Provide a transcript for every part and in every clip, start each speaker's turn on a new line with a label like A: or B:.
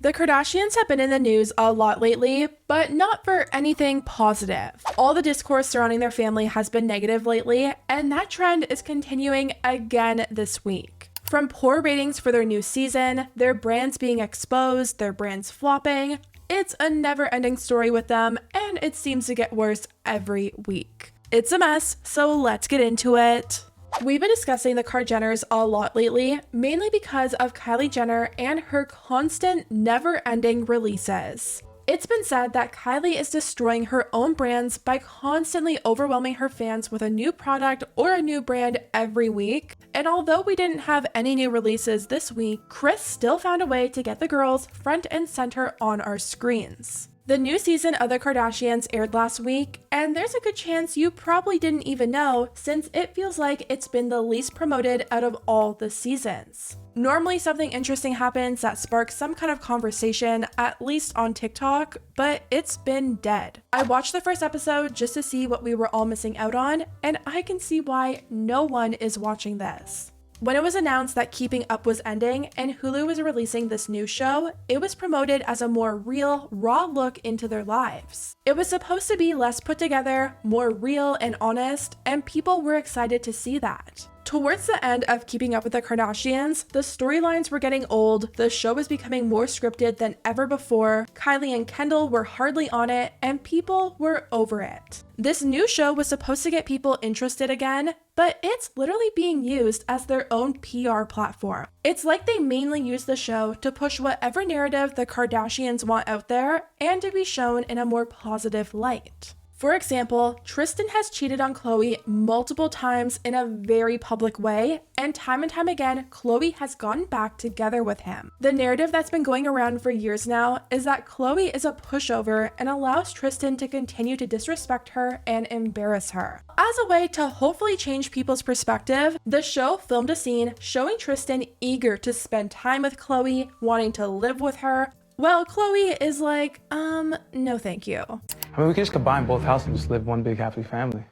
A: The Kardashians have been in the news a lot lately, but not for anything positive. All the discourse surrounding their family has been negative lately, and that trend is continuing again this week. From poor ratings for their new season, their brands being exposed, their brands flopping, it's a never-ending story with them, and it seems to get worse every week. It's a mess, so let's get into it. We've been discussing the Kardashians a lot lately, mainly because of Kylie Jenner and her constant, never-ending releases. It's been said that Kylie is destroying her own brands by constantly overwhelming her fans with a new product or a new brand every week. And although we didn't have any new releases this week, Kris still found a way to get the girls front and center on our screens. The new season of The Kardashians aired last week, and there's a good chance you probably didn't even know since it feels like it's been the least promoted out of all the seasons. Normally something interesting happens that sparks some kind of conversation, at least on TikTok, but it's been dead. I watched the first episode just to see what we were all missing out on, and I can see why no one is watching this. When it was announced that Keeping Up was ending and Hulu was releasing this new show, it was promoted as a more real, raw look into their lives. It was supposed to be less put together, more real and honest, and people were excited to see that. Towards the end of Keeping Up with the Kardashians, the storylines were getting old, the show was becoming more scripted than ever before, Kylie and Kendall were hardly on it, and people were over it. This new show was supposed to get people interested again, but it's literally being used as their own PR platform. It's like they mainly use the show to push whatever narrative the Kardashians want out there and to be shown in a more positive light. For example, Tristan has cheated on Khloe multiple times in a very public way, and time again, Khloe has gotten back together with him. The narrative that's been going around for years now is that Khloe is a pushover and allows Tristan to continue to disrespect her and embarrass her. As a way to hopefully change people's perspective, the show filmed a scene showing Tristan eager to spend time with Khloe, wanting to live with her. Well, Khloe is like, no thank you.
B: I mean, we could just combine both houses and just live one big happy family.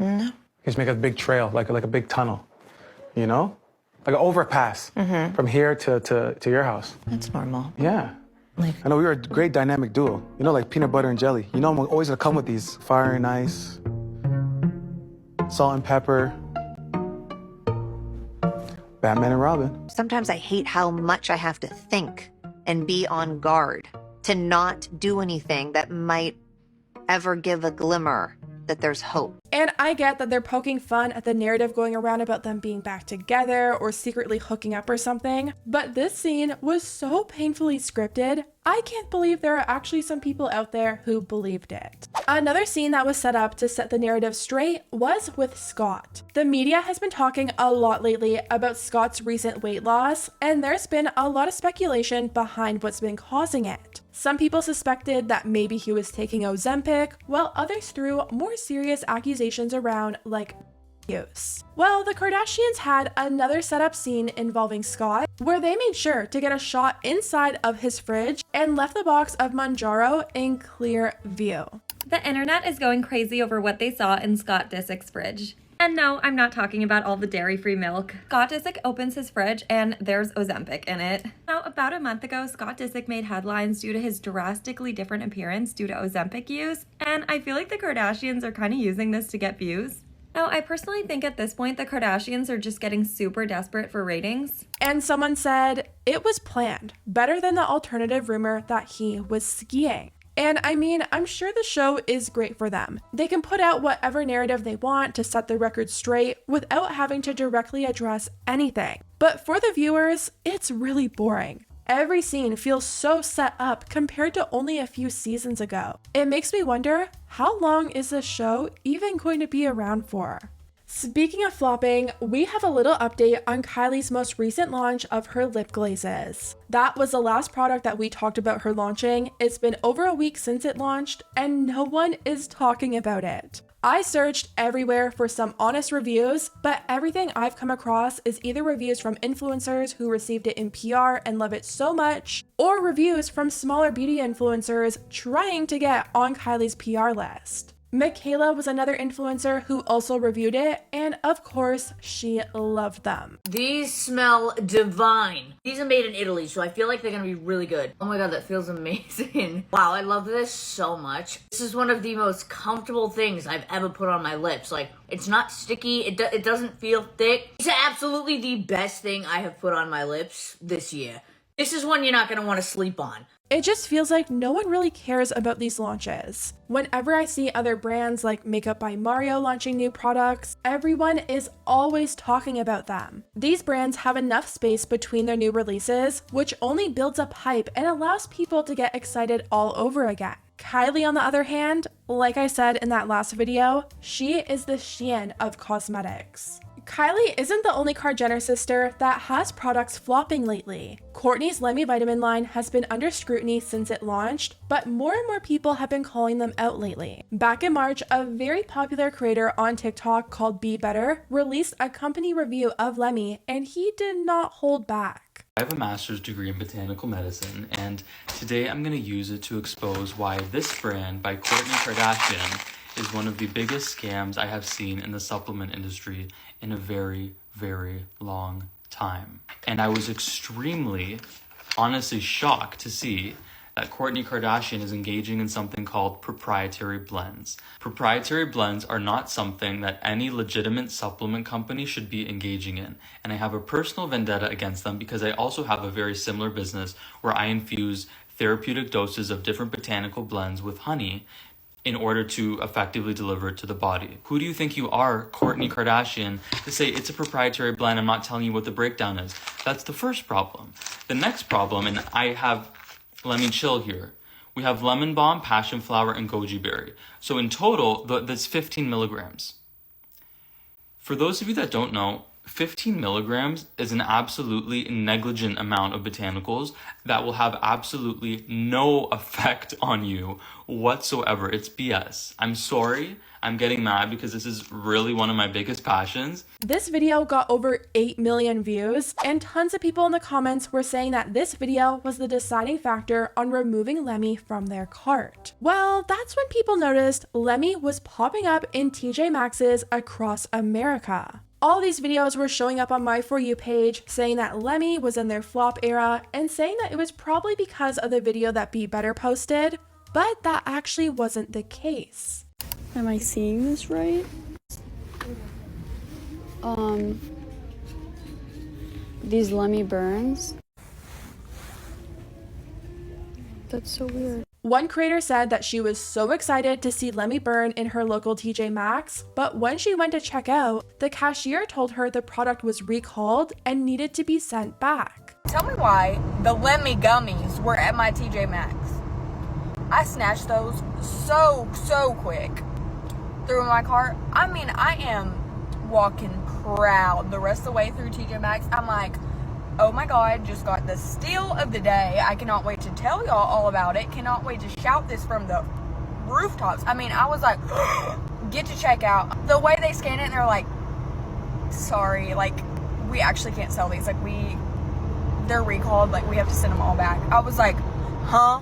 C: No.
B: Just make a big trail, like a big tunnel, you know? Like an overpass from here to your house.
C: That's normal.
B: Yeah.
C: Like,
B: I know we were a great dynamic duo. You know, like peanut butter and jelly. You know, I'm always gonna come with these fire and ice, salt and pepper, Batman and Robin.
D: Sometimes I hate how much I have to think and be on guard to not do anything that might ever give a glimmer that there's hope.
A: And I get that they're poking fun at the narrative going around about them being back together or secretly hooking up or something, but this scene was so painfully scripted, I can't believe there are actually some people out there who believed it. Another scene that was set up to set the narrative straight was with Scott. The media has been talking a lot lately about Scott's recent weight loss, and there's been a lot of speculation behind what's been causing it. Some people suspected that maybe he was taking Ozempic, while others threw more serious accusations around like use. Well, the Kardashians had another setup scene involving Scott, where they made sure to get a shot inside of his fridge and left the box of Manjaro in clear view.
E: The internet is going crazy over what they saw in Scott Disick's fridge. And no, I'm not talking about all the dairy-free milk. Scott Disick opens his fridge and there's Ozempic in it. Now, about a month ago, Scott Disick made headlines due to his drastically different appearance due to Ozempic use, and I feel like the Kardashians are kind of using this to get views. Now, I personally think at this point the Kardashians are just getting super desperate for ratings.
A: And someone said, it was planned, better than the alternative rumor that he was skiing. And I mean, I'm sure the show is great for them. They can put out whatever narrative they want to set the record straight without having to directly address anything. But for the viewers, it's really boring. Every scene feels so set up compared to only a few seasons ago. It makes me wonder, how long is this show even going to be around for? Speaking of flopping, we have a little update on Kylie's most recent launch of her lip glazes. That was the last product that we talked about her launching. It's been over a week since it launched, and no one is talking about it. I searched everywhere for some honest reviews, but everything I've come across is either reviews from influencers who received it in PR and love it so much, or reviews from smaller beauty influencers trying to get on Kylie's PR list. Michaela was another influencer who also reviewed it, and of course, she loved them.
F: These smell divine. These are made in Italy, so I feel like they're gonna be really good. Oh my god, that feels amazing. Wow, I love this so much. This is one of the most comfortable things I've ever put on my lips. Like, it's not sticky, it doesn't feel thick. It's absolutely the best thing I have put on my lips this year. This is one you're not gonna want to sleep on.
A: It just feels like no one really cares about these launches. Whenever I see other brands like Makeup by Mario launching new products, everyone is always talking about them. These brands have enough space between their new releases, which only builds up hype and allows people to get excited all over again. Kylie, on the other hand, like I said in that last video, she is the Shein of cosmetics. Kylie isn't the only Kar-Jenner sister that has products flopping lately. Kourtney's Lemme Vitamin line has been under scrutiny since it launched, but more and more people have been calling them out lately. Back in March, a very popular creator on TikTok called Be Better released a company review of Lemme, and he did not hold back.
G: I have a master's degree in botanical medicine, and today I'm going to use it to expose why this brand by Kourtney Kardashian is one of the biggest scams I have seen in the supplement industry in a very, very long time. And I was extremely, honestly shocked to see that Kourtney Kardashian is engaging in something called proprietary blends. Proprietary blends are not something that any legitimate supplement company should be engaging in. And I have a personal vendetta against them because I also have a very similar business where I infuse therapeutic doses of different botanical blends with honey in order to effectively deliver it to the body. Who do you think you are, Kourtney Kardashian, to say it's a proprietary blend? I'm not telling you what the breakdown is. That's the first problem. The next problem, and I have, let me chill here. We have lemon balm, passion flower, and goji berry. So in total, that's 15 milligrams. For those of you that don't know, 15 milligrams is an absolutely negligent amount of botanicals that will have absolutely no effect on you whatsoever. It's BS. I'm sorry. I'm getting mad because this is really one of my biggest passions.
A: This video got over 8 million views, and tons of people in the comments were saying that this video was the deciding factor on removing Lemme from their cart. Well, that's when people noticed Lemme was popping up in TJ Maxx's across America. All these videos were showing up on my For You page saying that Lemme was in their flop era and saying that it was probably because of the video that Be Better posted, but that actually wasn't the case.
H: Am I seeing this right? These Lemme burns. That's so weird.
A: One creator said that she was so excited to see Lemme burn in her local TJ Maxx, but when she went to check out, the cashier told her the product was recalled and needed to be sent back.
I: Tell me why the Lemme gummies were at my TJ Maxx. I snatched those so quick. Threw in my cart. I mean, I am walking proud the rest of the way through TJ Maxx. I'm like, oh my god, just got the steal of the day. I cannot wait to tell y'all all about it. Cannot wait to shout this from the rooftops. I mean, I was like, get to check out. The way they scan it, and they're like, sorry, like, we actually can't sell these. Like, they're recalled. Like, we have to send them all back. I was like, huh?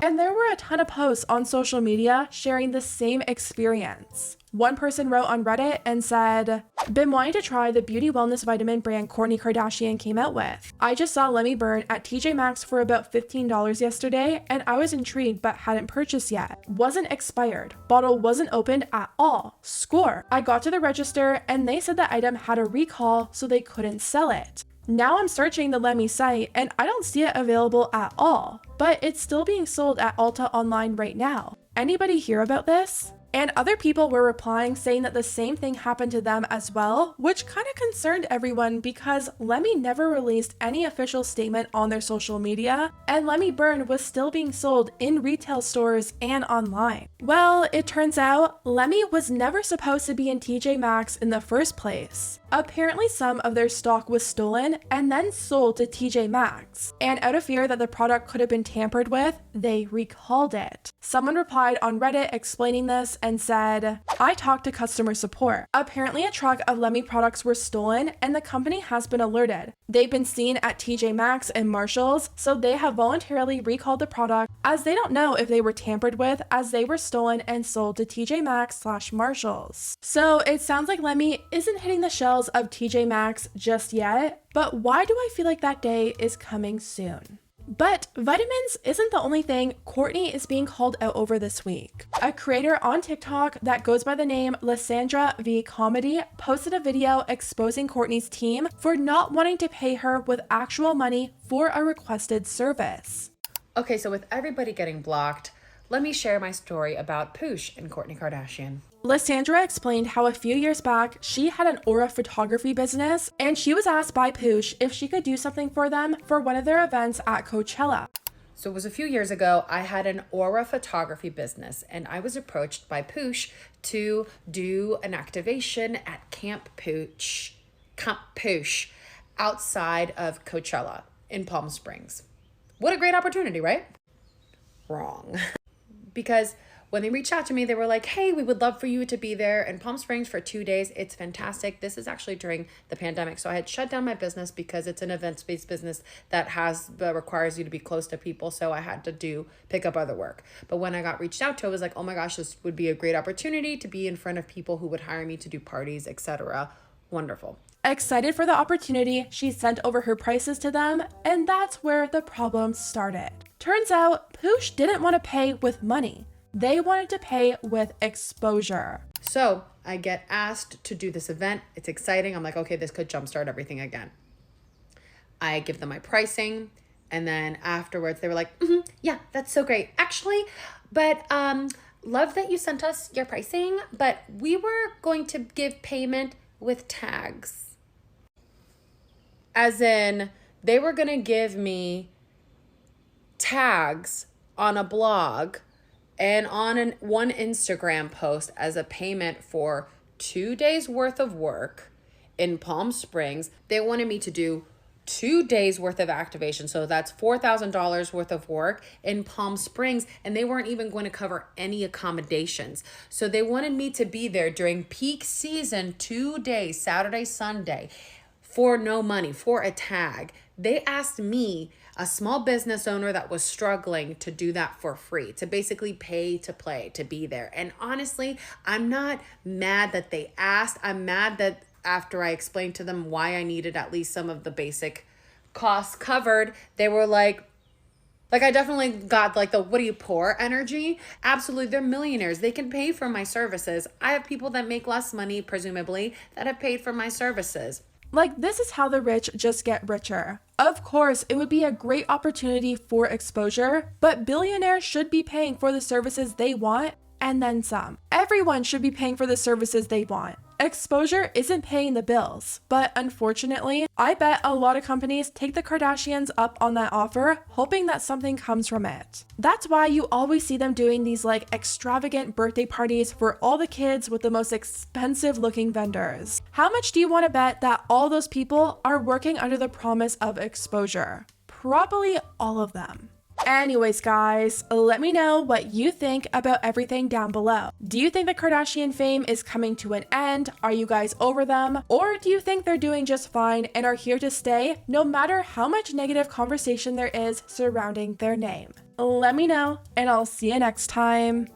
A: And there were a ton of posts on social media sharing the same experience. One person wrote on Reddit and said, been wanting to try the beauty wellness vitamin brand Kourtney Kardashian came out with. I just saw Lemme burn at TJ Maxx for about $15 yesterday, and I was intrigued but hadn't purchased yet. Wasn't expired. Bottle wasn't opened at all. Score. I got to the register and they said the item had a recall, so they couldn't sell it. Now I'm searching the Lemme site and I don't see it available at all, but it's still being sold at Ulta online right now. Anybody hear about this? And other people were replying saying that the same thing happened to them as well, which kind of concerned everyone because Lemme never released any official statement on their social media, and Lemme Burn was still being sold in retail stores and online. Well, it turns out Lemme was never supposed to be in TJ Maxx in the first place. Apparently, some of their stock was stolen and then sold to TJ Maxx. And out of fear that the product could have been tampered with, they recalled it. Someone replied on Reddit explaining this and said, "I talked to customer support. Apparently, a truck of Lemme products were stolen and the company has been alerted. They've been seen at TJ Maxx and Marshall's, so they have voluntarily recalled the product as they don't know if they were tampered with, as they were stolen and sold to TJ Maxx/Marshalls." So it sounds like Lemme isn't hitting the shelves of TJ Maxx just yet, but why do I feel like that day is coming soon? But vitamins isn't the only thing Kourtney is being called out over this week. A creator on TikTok that goes by the name Lysandra V Comedy posted a video exposing Kourtney's team for not wanting to pay her with actual money for a requested service.
J: Okay, so with everybody getting blocked, let me share my story about Poosh and Kourtney Kardashian.
A: Lysandra explained how a few years back, she had an aura photography business, and she was asked by Poosh if she could do something for them for one of their events at Coachella.
J: So it was a few years ago, I had an aura photography business, and I was approached by Poosh to do an activation at Camp Poosh outside of Coachella in Palm Springs. What a great opportunity, right? Wrong. Because when they reached out to me, they were like, "Hey, we would love for you to be there in Palm Springs for 2 days. It's fantastic." This is actually during the pandemic. So I had shut down my business because it's an events-based business that requires you to be close to people. So I had to pick up other work. But when I got reached out to, I was like, "Oh my gosh, this would be a great opportunity to be in front of people who would hire me to do parties, etc." Wonderful.
A: Excited for the opportunity, she sent over her prices to them, and that's where the problem started. Turns out, Poosh didn't want to pay with money. They wanted to pay with exposure.
J: So I get asked to do this event. It's exciting. I'm like, okay, this could jumpstart everything again. I give them my pricing, and then afterwards they were like, "Yeah, that's so great. Actually, but love that you sent us your pricing, but we were going to give payment with tags." As in, they were going to give me tags on a blog and on one Instagram post as a payment for 2 days worth of work in Palm Springs. They wanted me to do 2 days worth of activation. So that's $4,000 worth of work in Palm Springs. And they weren't even going to cover any accommodations. So they wanted me to be there during peak season, 2 days, Saturday, Sunday, for no money, for a tag. They asked me, a small business owner that was struggling, to do that for free, to basically pay to play, to be there. And honestly, I'm not mad that they asked. I'm mad that after I explained to them why I needed at least some of the basic costs covered, they were like I definitely got like the "what are you, poor" energy. Absolutely, they're millionaires. They can pay for my services. I have people that make less money, presumably, that have paid for my services.
A: Like, this is how the rich just get richer. Of course, it would be a great opportunity for exposure, but billionaires should be paying for the services they want and then some. Everyone should be paying for the services they want. Exposure isn't paying the bills, but unfortunately, I bet a lot of companies take the Kardashians up on that offer, hoping that something comes from it. That's why you always see them doing these like extravagant birthday parties for all the kids with the most expensive looking vendors. How much do you want to bet that all those people are working under the promise of exposure? Probably all of them. Anyways, guys, let me know what you think about everything down below. Do you think the Kardashian fame is coming to an end? Are you guys over them? Or do you think they're doing just fine and are here to stay no matter how much negative conversation there is surrounding their name? Let me know, and I'll see you next time.